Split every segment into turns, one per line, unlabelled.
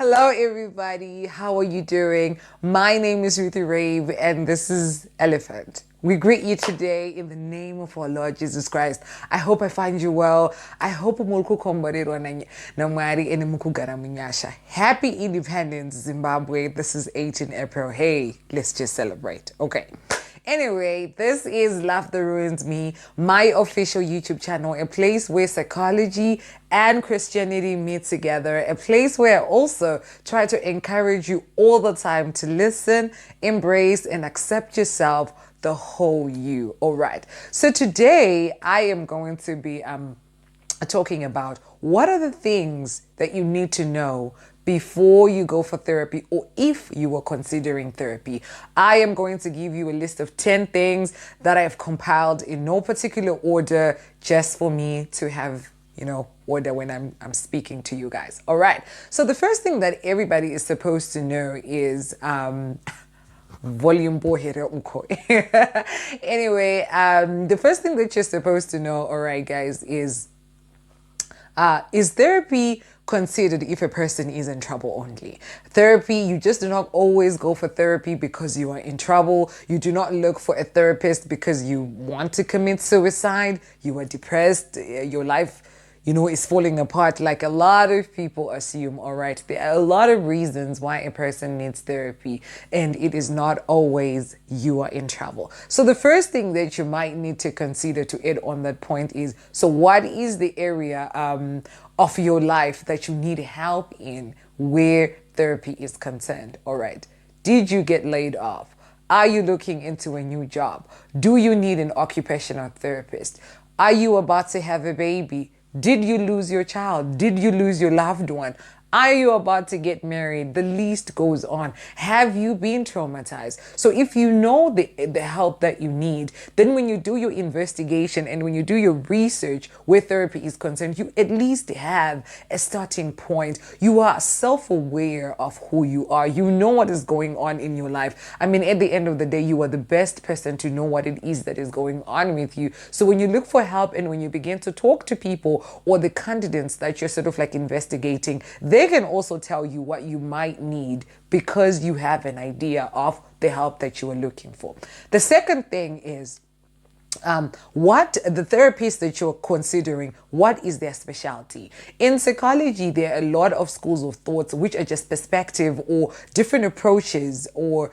Hello, everybody. How are you doing? My name is Ruthie Rave, and this is Elephant. We greet you today in the name of our Lord Jesus Christ. I hope I find you well. I hope mulku komborero na mwari ene muku garamunyasha. Happy Independence, Zimbabwe. This is 18 April. Hey, let's just celebrate. Okay. Anyway, this is Love That Ruins Me, my official YouTube channel, a place where psychology and Christianity meet together, a place where I also try to encourage you all the time to listen, embrace, and accept yourself, the whole you. All right. So today I am going to be talking about what are the things that you need to know before you go for therapy or if you are considering therapy. I am going to give you a list of 10 things that I have compiled in no particular order just for me to have order when I'm speaking to you guys. All right. So the first thing that everybody is supposed to know is volume anyway, the first thing that you're supposed to know, all right, guys, is therapy considered if a person is in trouble only? Therapy, you just do not always go for therapy because you are in trouble. You do not look for a therapist because you want to commit suicide. You are depressed. Your life is falling apart like a lot of people assume. All right, there are a lot of reasons why a person needs therapy, and it is not always you are in trouble. So the first thing that you might need to consider to add on that point is, so what is the area of your life that you need help in where therapy is concerned? All right, did you get laid off? Are you looking into a new job? Do you need an occupational therapist? Are you about to have a baby? Did you lose your child? Did you lose your loved one? Are you about to get married? The list goes on. Have you been traumatized? So if you know the help that you need, then when you do your investigation and when you do your research where therapy is concerned, you at least have a starting point. You are self-aware of who you are. You know what is going on in your life. I mean, at the end of the day, you are the best person to know what it is that is going on with you. So when you look for help and when you begin to talk to people or the candidates that you're sort of like investigating, they can also tell you what you might need because you have an idea of the help that you are looking for. The second thing is what the therapist that you're considering, what is their specialty? In psychology, there are a lot of schools of thoughts which are just perspective or different approaches, or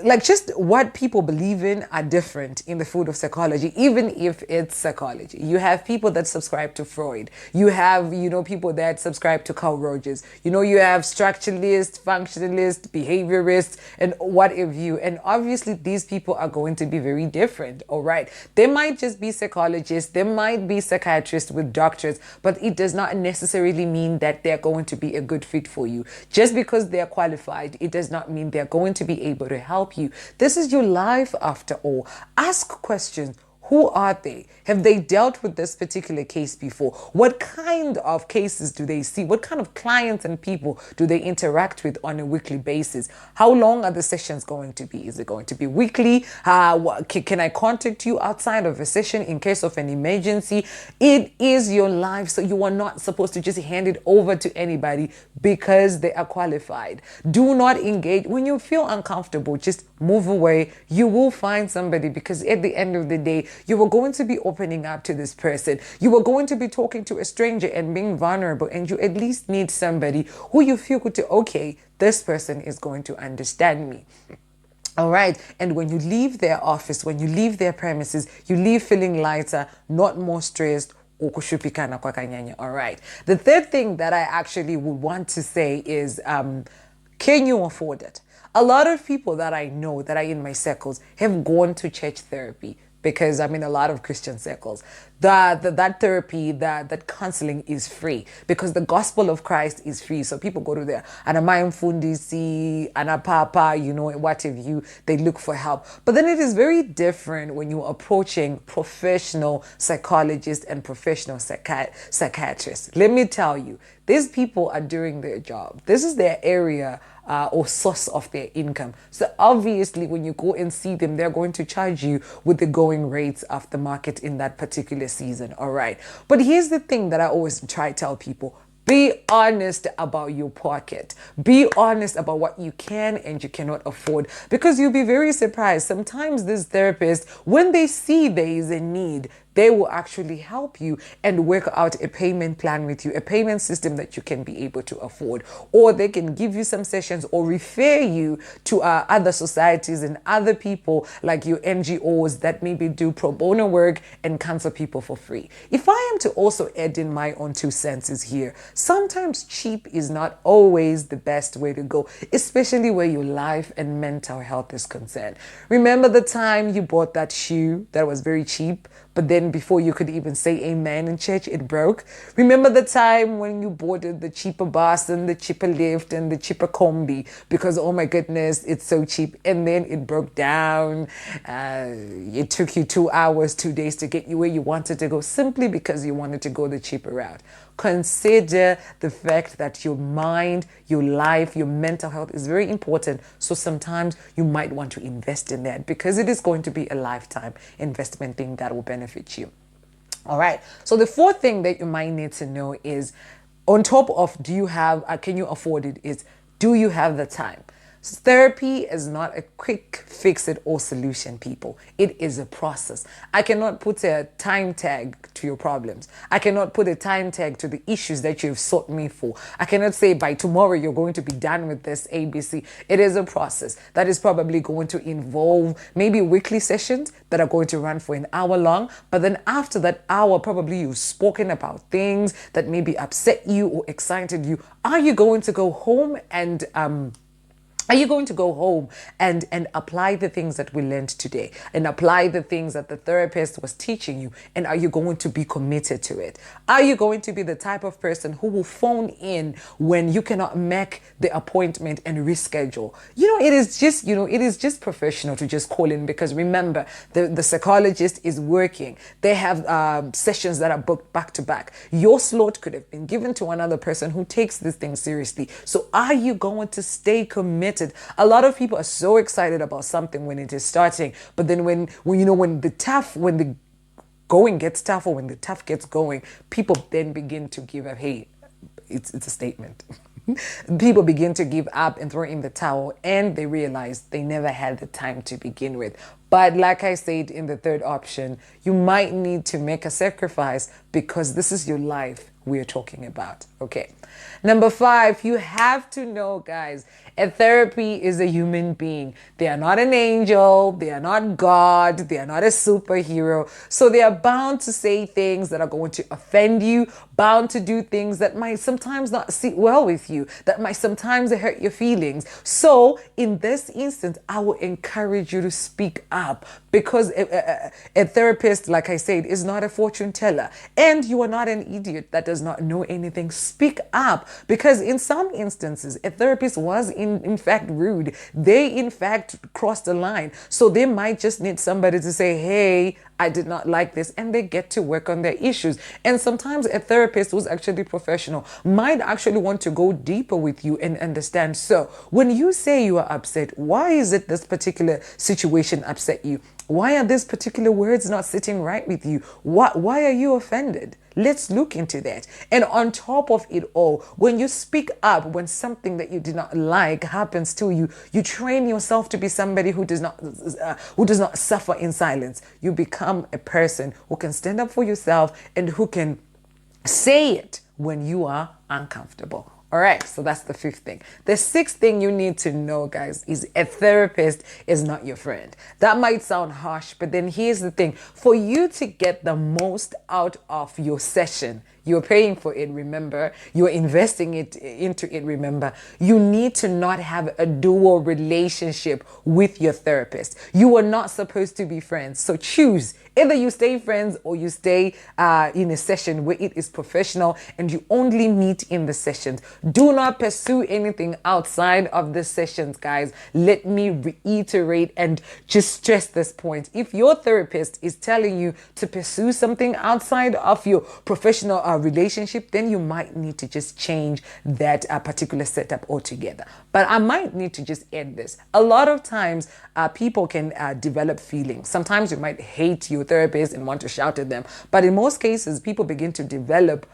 like just what people believe in are different in the field of psychology, even if it's psychology. You have people that subscribe to Freud. You have, people that subscribe to Carl Rogers. You have structuralists, functionalists, behaviorists, and what have you. And obviously, these people are going to be very different, all right? They might just be psychologists. They might be psychiatrists with doctorates, but it does not necessarily mean that they're going to be a good fit for you. Just because they're qualified, it does not mean they're going to be able to help you. This is your life after all. Ask questions. Who are they? Have they dealt with this particular case before? What kind of cases do they see? What kind of clients and people do they interact with on a weekly basis? How long are the sessions going to be? Is it going to be weekly? Can I contact you outside of a session in case of an emergency? It is your life, so you are not supposed to just hand it over to anybody because they are qualified. Do not engage. When you feel uncomfortable, just move away. You will find somebody, because at the end of the day, you are going to be opening up to this person. You are going to be talking to a stranger and being vulnerable, and you at least need somebody who you feel could, okay, this person is going to understand me. All right. And when you leave their office, when you leave their premises, you leave feeling lighter, not more stressed. All right. The third thing that I actually would want to say is, can you afford it? A lot of people that I know that are in my circles have gone to church therapy, because I'm in a lot of Christian circles. That therapy, that counseling is free because the gospel of Christ is free. So people go to there, Anamayim Fundisi, Anapapa, what have you, they look for help. But then it is very different when you're approaching professional psychologists and professional psychiatrists. Let me tell you, these people are doing their job. This is their area or source of their income. So obviously when you go and see them, they're going to charge you with the going rates of the market in that particular season. All right. But here's the thing that I always try to tell people. Be honest about your pocket. Be honest about what you can and you cannot afford, because you'll be very surprised. Sometimes these therapists, when they see there is a need, they will actually help you and work out a payment plan with you, a payment system that you can be able to afford. Or they can give you some sessions or refer you to other societies and other people like your NGOs that maybe do pro bono work and counsel people for free. If I am to also add in my own 2 cents here, sometimes cheap is not always the best way to go, especially where your life and mental health is concerned. Remember the time you bought that shoe that was very cheap, but then before you could even say amen in church, it broke? Remember the time when you boarded the cheaper bus and the cheaper lift and the cheaper combi because, oh my goodness, it's so cheap, and then it broke down. It took you 2 hours, 2 days to get you where you wanted to go simply because you wanted to go the cheaper route. Consider the fact that your mind, your life, your mental health is very important. So sometimes you might want to invest in that because it is going to be a lifetime investment thing that will benefit you. All right. So the fourth thing that you might need to know is, on top of can you afford it, is do you have the time? Therapy is not a quick fix-it-all solution, people. It is a process. I cannot put a time tag to your problems. I cannot put a time tag to the issues that you've sought me for. I cannot say by tomorrow you're going to be done with this ABC. It is a process that is probably going to involve maybe weekly sessions that are going to run for an hour long. But then after that hour, probably you've spoken about things that maybe upset you or excited you. Are you going to go home and apply the things that we learned today and apply the things that the therapist was teaching you? And are you going to be committed to it? Are you going to be the type of person who will phone in when you cannot make the appointment and reschedule? It is just professional to just call in, because remember, the psychologist is working. They have sessions that are booked back to back. Your slot could have been given to another person who takes this thing seriously. So are you going to stay committed? A lot of people are so excited about something when it is starting, but then when the going gets tough, or when the tough gets going, people then begin to give up. Hey, it's a statement. People begin to give up and throw in the towel, and they realize they never had the time to begin with. But like I said in the third option, you might need to make a sacrifice because this is your life we're talking about. Okay. Number 5, you have to know, guys, a therapy is a human being. They are not an angel. They are not God. They are not a superhero. So they are bound to say things that are going to offend you, bound to do things that might sometimes not sit well with you, that might sometimes hurt your feelings. So in this instance, I will encourage you to speak up, because a therapist, like I said, is not a fortune teller, and you are not an idiot that does not know anything. Speak up, because in some instances, a therapist was in fact rude. They in fact crossed the line. So they might just need somebody to say, hey, I did not like this, and they get to work on their issues. And sometimes a therapist who's actually professional might actually want to go deeper with you and understand. So when you say you are upset, why is it this particular situation upset you? Why are these particular words not sitting right with you? Why are you offended? Let's look into that. And on top of it all, when you speak up, when something that you did not like happens to you, you train yourself to be somebody who does not suffer in silence. You become a person who can stand up for yourself and who can say it when you are uncomfortable. All right, so that's the 5th thing. The 6th thing you need to know, guys, is a therapist is not your friend. That might sound harsh, but then here's the thing. For you to get the most out of your session, you're paying for it, remember? You're investing into it, remember? You need to not have a dual relationship with your therapist. You are not supposed to be friends. So choose. Either you stay friends or you stay in a session where it is professional and you only meet in the sessions. Do not pursue anything outside of the sessions, guys. Let me reiterate and just stress this point. If your therapist is telling you to pursue something outside of your professional relationship, then you might need to just change that particular setup altogether. But I might need to just add this. A lot of times people can develop feelings. Sometimes you might hate your therapist and want to shout at them. But in most cases, people begin to develop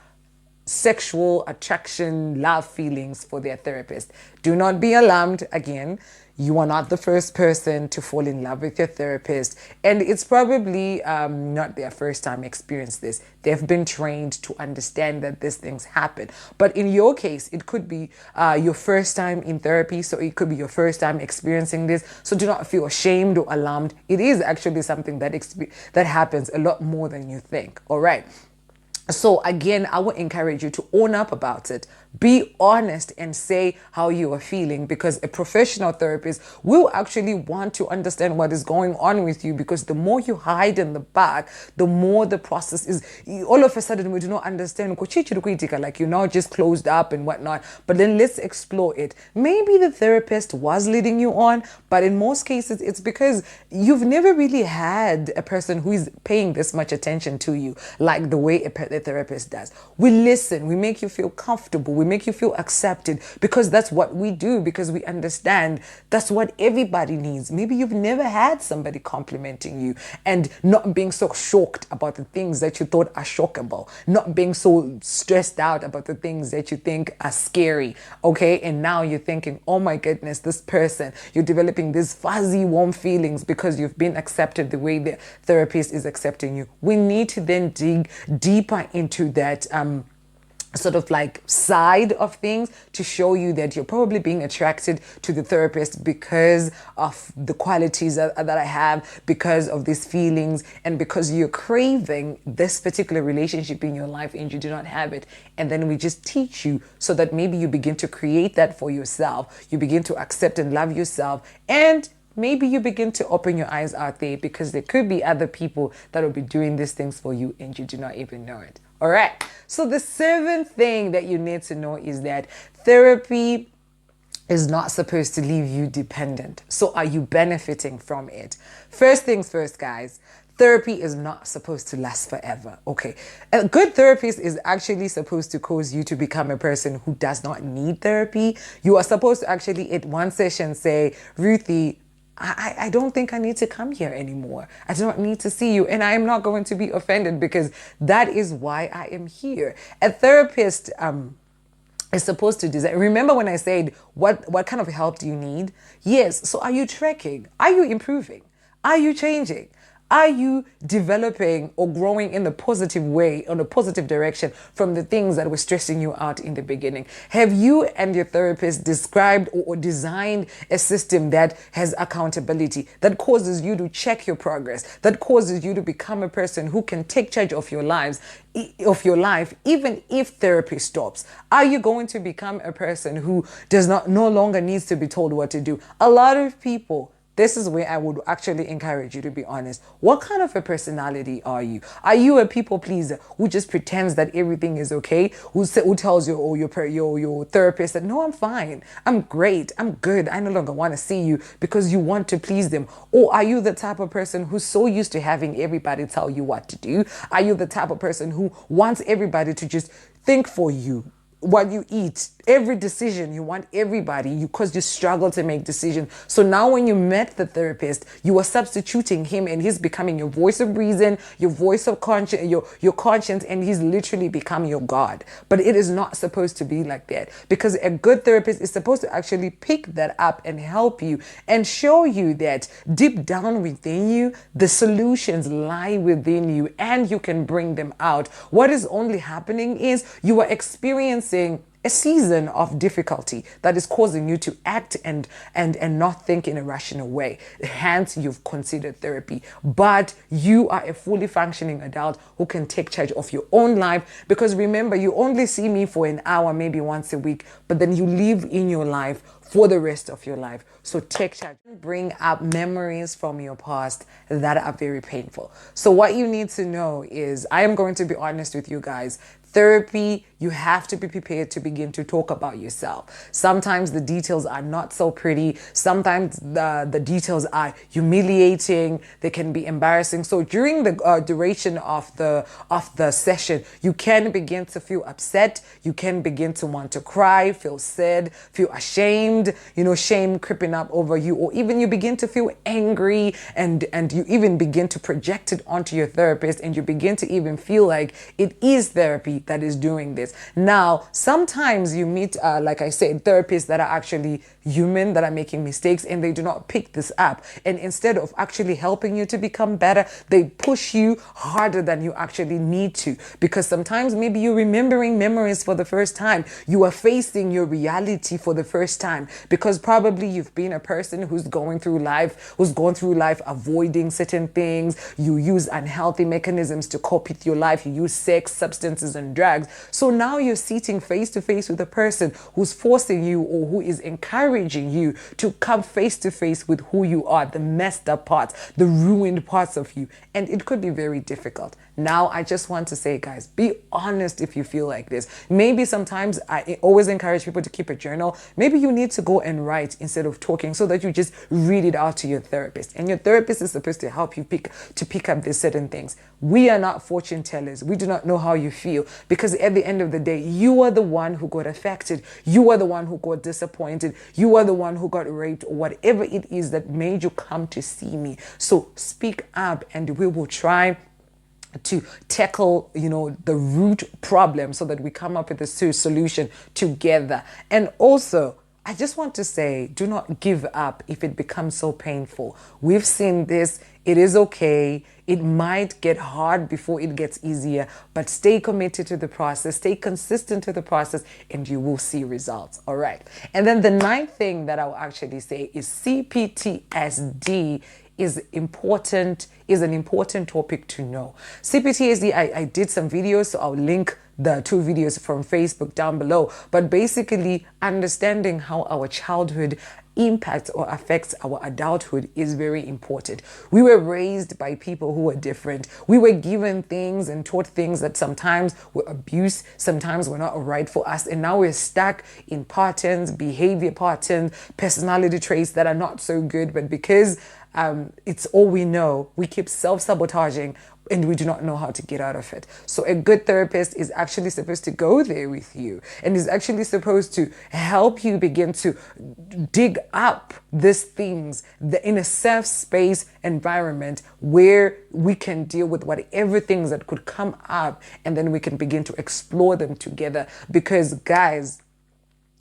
sexual attraction, love feelings for their therapist. Do not be alarmed. Again, you are not the first person to fall in love with your therapist, and it's probably not their first time experience this. They've been trained to understand that these things happen. But in your case, it could be your first time in therapy, so it could be your first time experiencing this. So do not feel ashamed or alarmed. It is actually something that happens a lot more than you think. All right. So again, I would encourage you to own up about it. Be honest and say how you are feeling, because a professional therapist will actually want to understand what is going on with you, because the more you hide in the back, the more the process is. All of a sudden, we do not understand. Like you're now just closed up and whatnot. But then let's explore it. Maybe the therapist was leading you on, but in most cases, it's because you've never really had a person who is paying this much attention to you like the way a therapist does. We listen, we make you feel comfortable, we make you feel accepted, because that's what we do, because we understand that's what everybody needs. Maybe you've never had somebody complimenting you and not being so shocked about the things that you thought are shockable, not being so stressed out about the things that you think are scary, okay? And now you're thinking, oh my goodness, this person, you're developing these fuzzy, warm feelings because you've been accepted the way the therapist is accepting you. We need to then dig deeper into that sort of like side of things to show you that you're probably being attracted to the therapist because of the qualities that I have, because of these feelings, and because you're craving this particular relationship in your life and you do not have it. And then we just teach you so that maybe you begin to create that for yourself. You begin to accept and love yourself, and maybe you begin to open your eyes out there, because there could be other people that will be doing these things for you and you do not even know it. All right. So the seventh thing that you need to know is that therapy is not supposed to leave you dependent. So are you benefiting from it? First things first, guys. Therapy is not supposed to last forever, okay? A good therapist is actually supposed to cause you to become a person who does not need therapy. You are supposed to actually, at one session, say, Ruthie, I don't think I need to come here anymore. I do not need to see you. And I am not going to be offended, because that is why I am here. A therapist is supposed to design. Remember when I said, what kind of help do you need? Yes. So are you trekking? Are you improving? Are you changing? Are you developing or growing in the positive way, on a positive direction from the things that were stressing you out in the beginning? Have you and your therapist described or designed a system that has accountability, that causes you to check your progress, that causes you to become a person who can take charge of your life, even if therapy stops? Are you going to become a person who no longer needs to be told what to do? A lot of people, this is where I would actually encourage you to be honest. What kind of a personality are you? Are you a people pleaser who just pretends that everything is okay? Who tells you, or your therapist that, no, I'm fine, I'm great, I'm good, I no longer want to see you, because you want to please them? Or are you the type of person who's so used to having everybody tell you what to do? Are you the type of person who wants everybody to just think for you? What you eat, every decision, you want everybody, because you struggle to make decisions. So now when you met the therapist, you are substituting him, and he's becoming your voice of reason, your voice of conscience, your conscience, and he's literally become your God. But it is not supposed to be like that, because a good therapist is supposed to actually pick that up and help you and show you that deep down within you, the solutions lie within you and you can bring them out. What is only happening is you are experiencing a season of difficulty that is causing you to act and not think in a rational way. Hence, you've considered therapy. But you are a fully functioning adult who can take charge of your own life. Because remember, you only see me for an hour, maybe once a week, but then you live in your life for the rest of your life. So take charge. Bring up memories from your past that are very painful. So what you need to know is, I am going to be honest with you guys. Therapy, you have to be prepared to begin to talk about yourself. Sometimes the details are not so pretty. Sometimes the details are humiliating. They can be embarrassing. So during the duration of the session, you can begin to feel upset. You can begin to want to cry, feel sad, feel ashamed, shame creeping up over you, or even you begin to feel angry, and you even begin to project it onto your therapist, and you begin to even feel like it is therapy that is doing this. Now, sometimes you meet, like I said, therapists that are actually human, that are making mistakes, and they do not pick this up. And instead of actually helping you to become better, they push you harder than you actually need to. Because sometimes maybe you're remembering memories for the first time. You are facing your reality for the first time, because probably you've been a person who's gone through life avoiding certain things. You use unhealthy mechanisms to cope with your life. You use sex, substances, and drugs. So now you're sitting face to face with a person who's forcing you, or who is encouraging you to come face to face with who you are, the messed up parts, the ruined parts of you. And it could be very difficult. Now, I just want to say, guys, be honest if you feel like this. Maybe sometimes I always encourage people to keep a journal. Maybe you need to go and write instead of talking, so that you just read it out to your therapist. And your therapist is supposed to help you pick up these certain things. We are not fortune tellers. We do not know how you feel, because at the end of the day, you are the one who got affected. You are the one who got disappointed. You are the one who got raped, or whatever it is that made you come to see me. So speak up, and we will try to tackle, the root problem, so that we come up with a solution together. And also, I just want to say, do not give up if it becomes so painful. We've seen this. It is okay. It might get hard before it gets easier, but stay committed to the process, stay consistent to the process, and you will see results. All right. And then the ninth thing that I'll actually say is CPTSD is an important topic to know. CPTSD, I did some videos, so I'll link the 2 videos from Facebook down below. But basically, understanding how our childhood impacts or affects our adulthood is very important. We were raised by people who were different. We were given things and taught things that sometimes were abuse, sometimes were not right for us. And now we're stuck in patterns, behavior patterns, personality traits that are not so good. But because it's all we know, we keep self-sabotaging, and we do not know how to get out of it. So a good therapist is actually supposed to go there with you, and is actually supposed to help you begin to dig up these things in a safe space environment where we can deal with whatever things that could come up, and then we can begin to explore them together. Because, guys,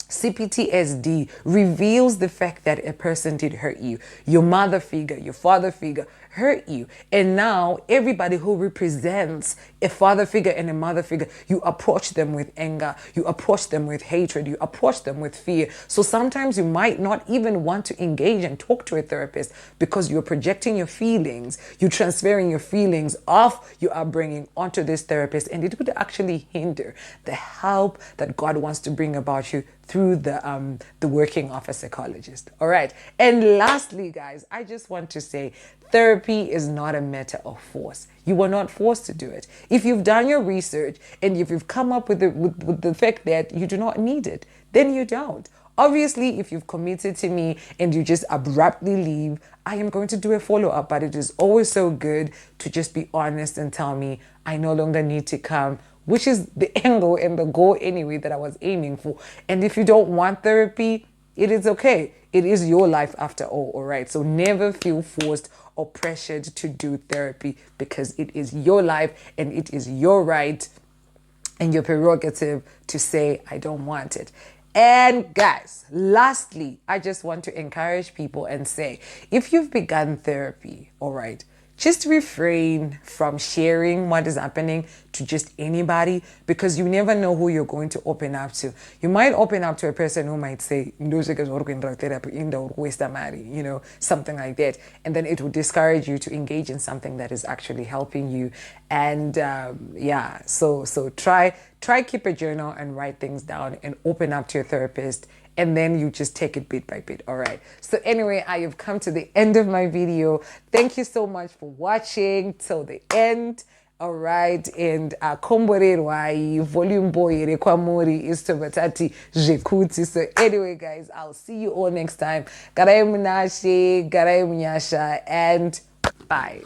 CPTSD reveals the fact that a person did hurt you. Your mother figure, your father figure hurt you. And now everybody who represents a father figure and a mother figure, you approach them with anger, you approach them with hatred, you approach them with fear. So sometimes you might not even want to engage and talk to a therapist, because you're projecting your feelings, you're transferring your feelings off your upbringing onto this therapist, and it would actually hinder the help that God wants to bring about you through the working of a psychologist. All right. And lastly, guys, I just want to say, therapy is not a matter of force. You are not forced to do it. If you've done your research and if you've come up with the fact that you do not need it, then you don't. Obviously, if you've committed to me and you just abruptly leave, I am going to do a follow-up, but it is always so good to just be honest and tell me I no longer need to come, which is the angle and the goal anyway that I was aiming for. And if you don't want therapy, it is okay. It is your life after all right? So never feel forced or pressured to do therapy, because it is your life and it is your right and your prerogative to say, I don't want it. And guys, lastly, I just want to encourage people and say, if you've begun therapy, all right, just refrain from sharing what is happening to just anybody, because you never know who you're going to open up to. You might open up to a person who might say, something like that. And then it will discourage you to engage in something that is actually helping you. And so try keep a journal and write things down and open up to your therapist. And then you just take it bit by bit. All right. So anyway, I have come to the end of my video. Thank you so much for watching till the end. All right. And komborerwai volume boy rekwamori is to batati jekuti. So anyway, guys, I'll see you all next time. Garai munashe, garai munyasha, and bye.